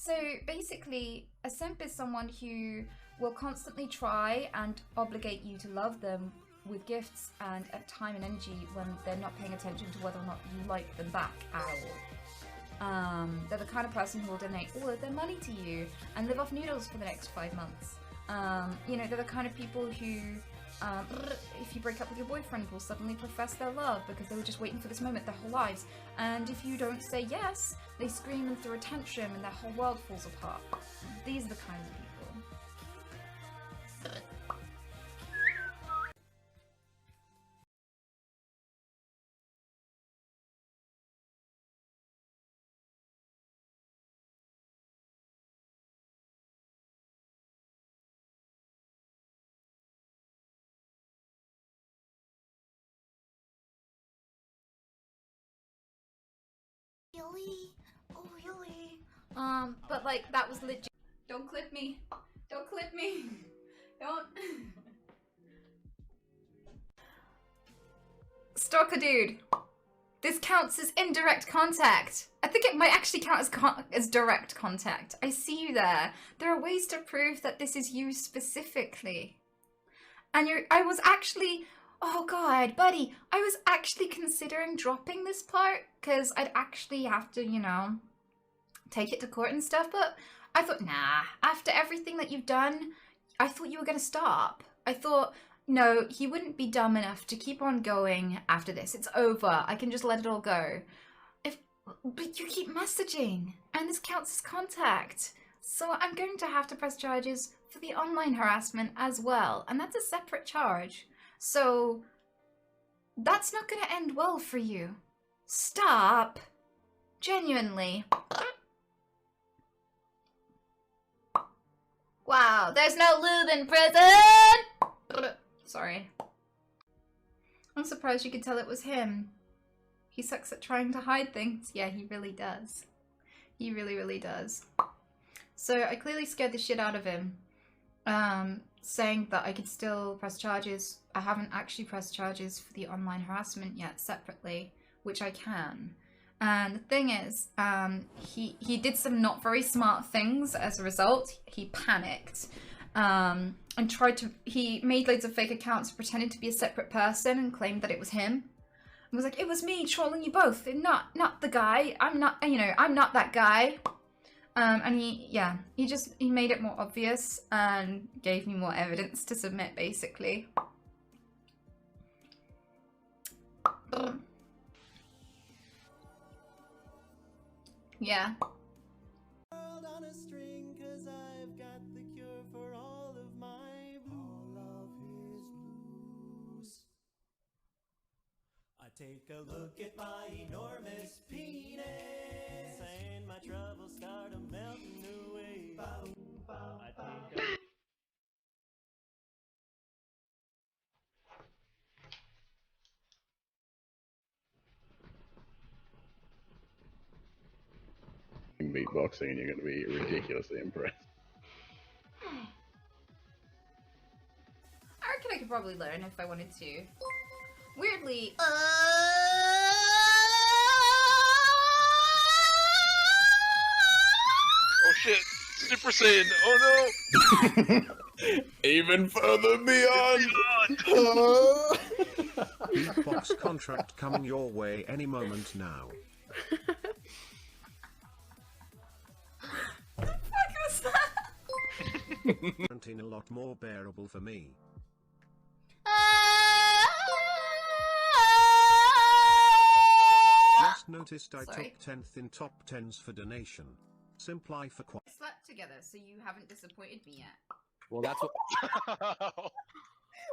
So basically, a simp is someone who will constantly try and obligate you to love them with gifts and time and energy when they're not paying attention to whether or not you like them back at all. They're the kind of person who will donate all of their money to you and live off noodles for the next 5 months. You know, they're the kind of people who, if you break up with your boyfriend, will suddenly profess their love because they were just waiting for this moment their whole lives. And if you don't say yes, they scream and throw a tantrum and their whole world falls apart. These are the kinds of people. Really? Oh, really? But like, that was legit. Don't clip me. Don't clip me. Don't. Stalker dude. This counts as indirect contact. I think it might actually count as direct contact. I see you there. There are ways to prove that this is you specifically. And I was actually, oh god, buddy, I was actually considering dropping this part because I'd actually have to, you know, take it to court and stuff, but I thought, nah, after everything that you've done, I thought you were gonna stop. I thought, no, he wouldn't be dumb enough to keep on going after this. It's over. I can just let it all go. But you keep messaging, and this counts as contact. So I'm going to have to press charges for the online harassment as well, and that's a separate charge. So that's not going to end well for you. Stop. Genuinely. Wow, there's no lube in prison! Sorry. I'm surprised you could tell it was him. He sucks at trying to hide things. Yeah, he really does. He really, really does. So I clearly scared the shit out of him, saying that I could still press charges. I haven't actually pressed charges for the online harassment yet separately, which I can. And the thing is, he did some not very smart things as a result. He panicked and he made loads of fake accounts, pretended to be a separate person and claimed that it was him. And was like, it was me trolling you both, not the guy. I'm not, you know, I'm not that guy. And he made it more obvious and gave me more evidence to submit, basically. Yeah. On a string, 'cause I've got the cure for all of my blues. I take a look at my enormous penis, and my troubles start melting away. I take a beatboxing and you're going to be ridiculously impressed. I reckon I could probably learn if I wanted to. Weirdly, Oh shit! Super Saiyan! Oh no! Even further beyond! Beatbox contract coming your way any moment now. what the fuck was that? Quarantine a lot more bearable for me. Just noticed I Sorry. took 10th in top 10s for donation. Simply for Slept together, so you haven't disappointed me yet. Well, that's what.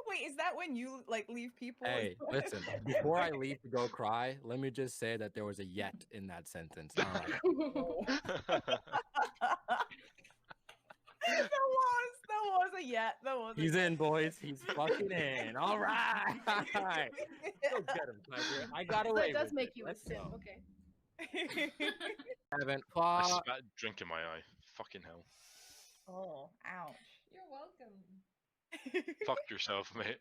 Wait, is that when you like leave people? Hey, listen. Before I leave to go cry, let me just say that there was a yet in that sentence. All right. There was a yet. There was. He's in, boys. He's fucking in. All right. Go get him, Tiger. I got away. That does with make it. you a Let's simp. go. Okay. Haven't I fought. spat drink in my eye. Fucking hell. Oh, ouch. You're welcome. Fuck yourself, mate.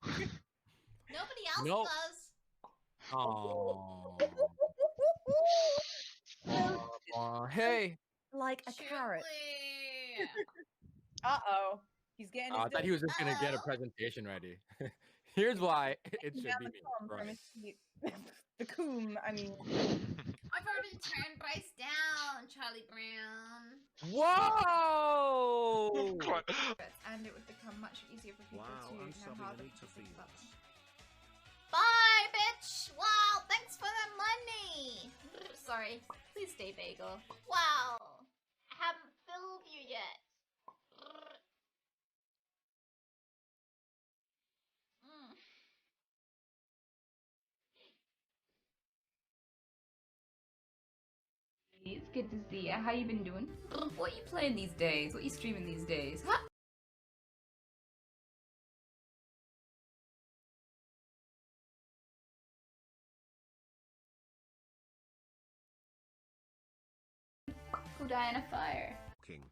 Nobody else Nope. does. Oh. Hey, like a carrot. Truly. Uh-oh. He's getting his I thought he was just gonna get a presentation ready. Here's why it should be me. Right. The coom, I mean. I've already turned Bryce down, Charlie Brown. Whoa! And it would become much easier for people Wow, to I'm know subbing how to Anita think Fields. about them. Bye, bitch! Wow, thanks for the money! Sorry, please stay bagel. Wow, I haven't filled you yet. Mm. It's good to see you. How you been doing? What are you playing these days? What are you streaming these days? Huh? Go die in a fire. King.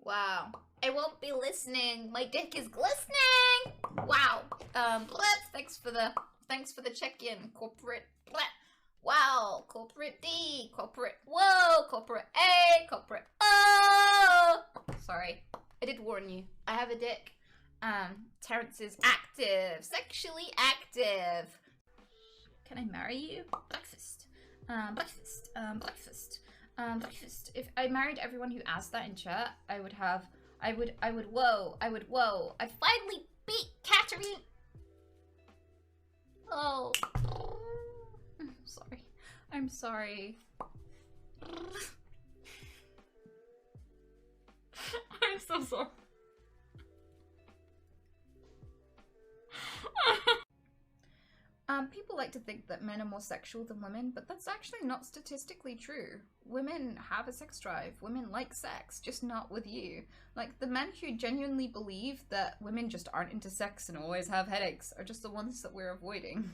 Wow. I won't be listening. My dick is glistening. Wow. Thanks for the check-in, corporate. Wow. Corporate D. Corporate. Whoa. Corporate A. Corporate O. Sorry. I did warn you. I have a dick. Terrence is active. Sexually active. Can I marry you? Breakfast. Breakfast. Breakfast. Breakfast. If I married everyone who asked that in chat, I would, whoa. I'd finally beat Catherine. Oh. Sorry. I'm sorry. I'm so sorry. People like to think that men are more sexual than women, but that's actually not statistically true. Women have a sex drive. Women like sex, just not with you. Like, the men who genuinely believe that women just aren't into sex and always have headaches are just the ones that we're avoiding.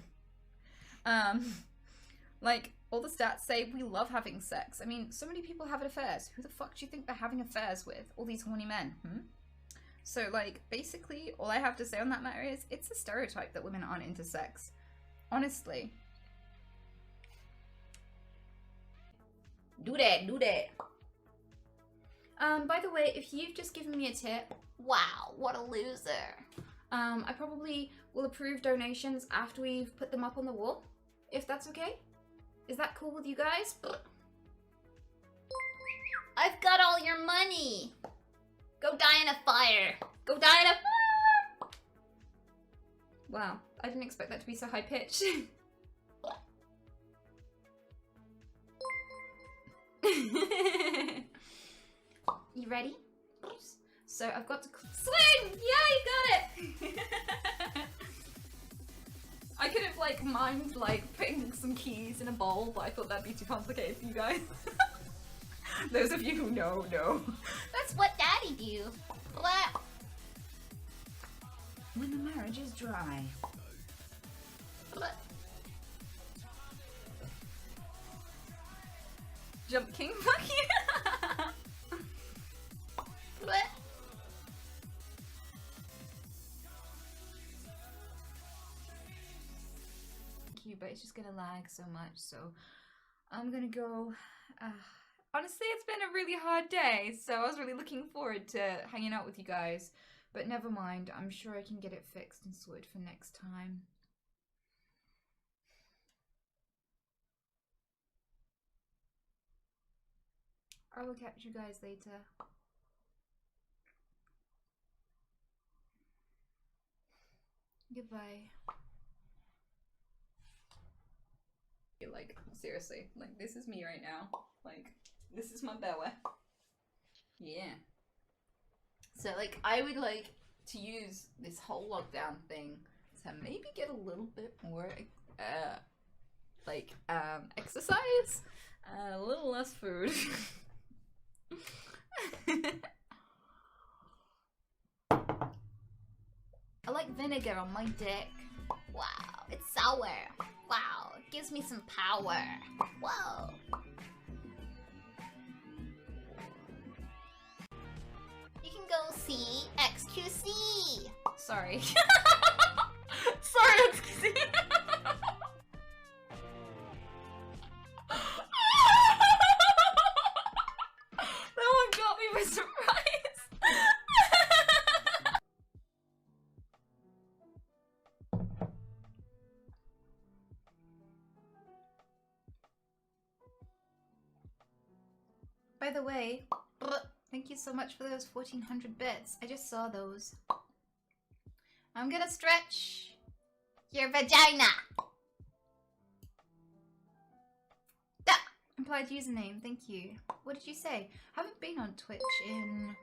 Like, all the stats say we love having sex. I mean, so many people have affairs. Who the fuck do you think they're having affairs with? All these horny men, So, like, basically, all I have to say on that matter is, it's a stereotype that women aren't into sex. Honestly. Do that. By the way, if you've just given me a tip, wow, what a loser. I probably will approve donations after we've put them up on the wall, if that's okay. Is that cool with you guys? I've got all your money. Go die in a fire. Go die in a fire. Wow, I didn't expect that to be so high pitched. You ready? So I've got to swing! Yeah, you got it! I could have like mimed like putting some keys in a bowl, but I thought that'd be too complicated for you guys. Those of you who know. That's what daddy do. Blah. When the marriage is dry. Blah. Jump King, fuck you! Blah. But it's just gonna lag so much, so I'm gonna go. Honestly, it's been a really hard day, so I was really looking forward to hanging out with you guys, but never mind, I'm sure I can get it fixed and sorted for next time. I will catch you guys later. Goodbye. Like, seriously, like, this is me right now. Like, this is my belly. Yeah. So, like, I would like to use this whole lockdown thing to maybe get a little bit more, exercise, a little less food. I like vinegar on my dick. Wow, it's sour. Wow, it gives me some power. Whoa. You can go see XQC. Sorry. Sorry, XQC. by surprise. By the way, thank you so much for those 1400 bits. I just saw those. I'm gonna stretch your vagina. Ah, implied username, thank you. What did you say? Haven't been on Twitch in...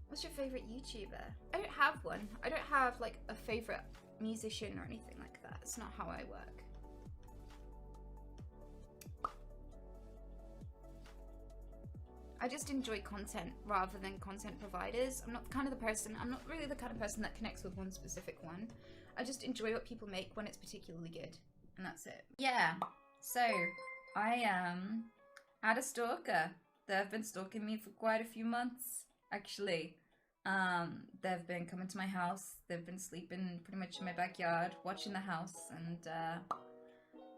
What's your favorite YouTuber? I don't have one. I don't have like a favorite musician or anything like that. It's not how I work. I just enjoy content rather than content providers. I'm not really the kind of person that connects with one specific one. I just enjoy what people make when it's particularly good. And that's it. Yeah. So, I had a stalker. They've been stalking me for quite a few months, actually. They've been coming to my house. They've been sleeping pretty much in my backyard, watching the house, and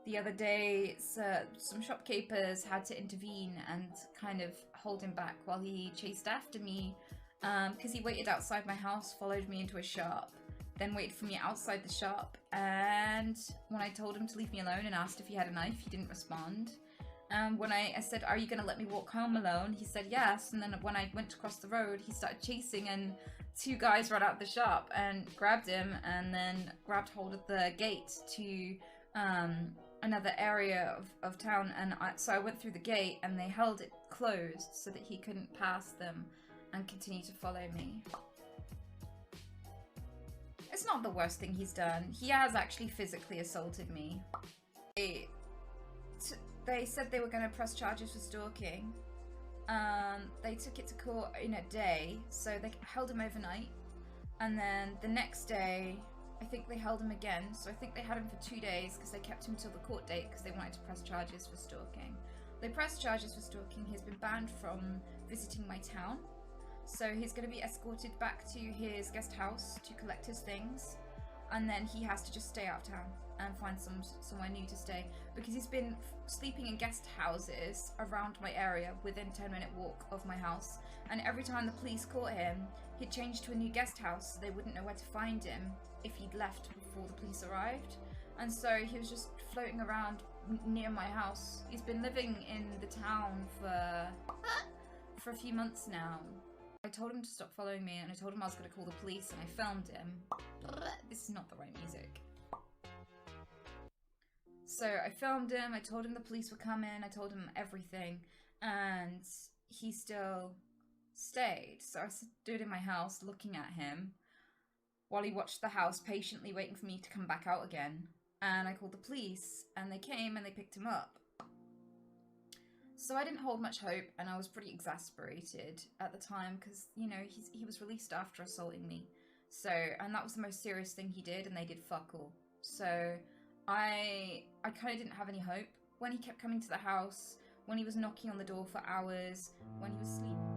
the other day some shopkeepers had to intervene and kind of hold him back while he chased after me, because he waited outside my house, followed me into a shop, then waited for me outside the shop, and when I told him to leave me alone and asked if he had a knife, he didn't respond. When I said, "Are you going to let me walk home alone?" he said yes, and then when I went across the road, he started chasing, and two guys ran out the shop and grabbed him, and then grabbed hold of the gate to another area of town, and so I went through the gate, and they held it closed so that he couldn't pass them and continue to follow me. It's not the worst thing he's done. He has actually physically assaulted me. They said they were going to press charges for stalking. They took it to court in a day, so they held him overnight. And then the next day, I think they held him again. So I think they had him for 2 days because they kept him till the court date because they wanted to press charges for stalking. They pressed charges for stalking. He's been banned from visiting my town. So he's going to be escorted back to his guest house to collect his things. And then he has to just stay out of town and find somewhere new to stay, because he's been sleeping in guest houses around my area within 10-minute walk of my house, and every time the police caught him, he'd change to a new guest house, so they wouldn't know where to find him if he'd left before the police arrived. And so he was just floating around near my house. He's been living in the town for a few months now. I told him to stop following me, and I told him I was going to call the police, and I filmed him. This is not the right music. So I filmed him, I told him the police were coming, I told him everything, and he still stayed. So I stood in my house looking at him while he watched the house, patiently waiting for me to come back out again. And I called the police, and they came and they picked him up. So I didn't hold much hope, and I was pretty exasperated at the time because, you know, he was released after assaulting me. So, and that was the most serious thing he did, and they did fuck all. So I kind of didn't have any hope. When he kept coming to the house, when he was knocking on the door for hours, when he was sleeping.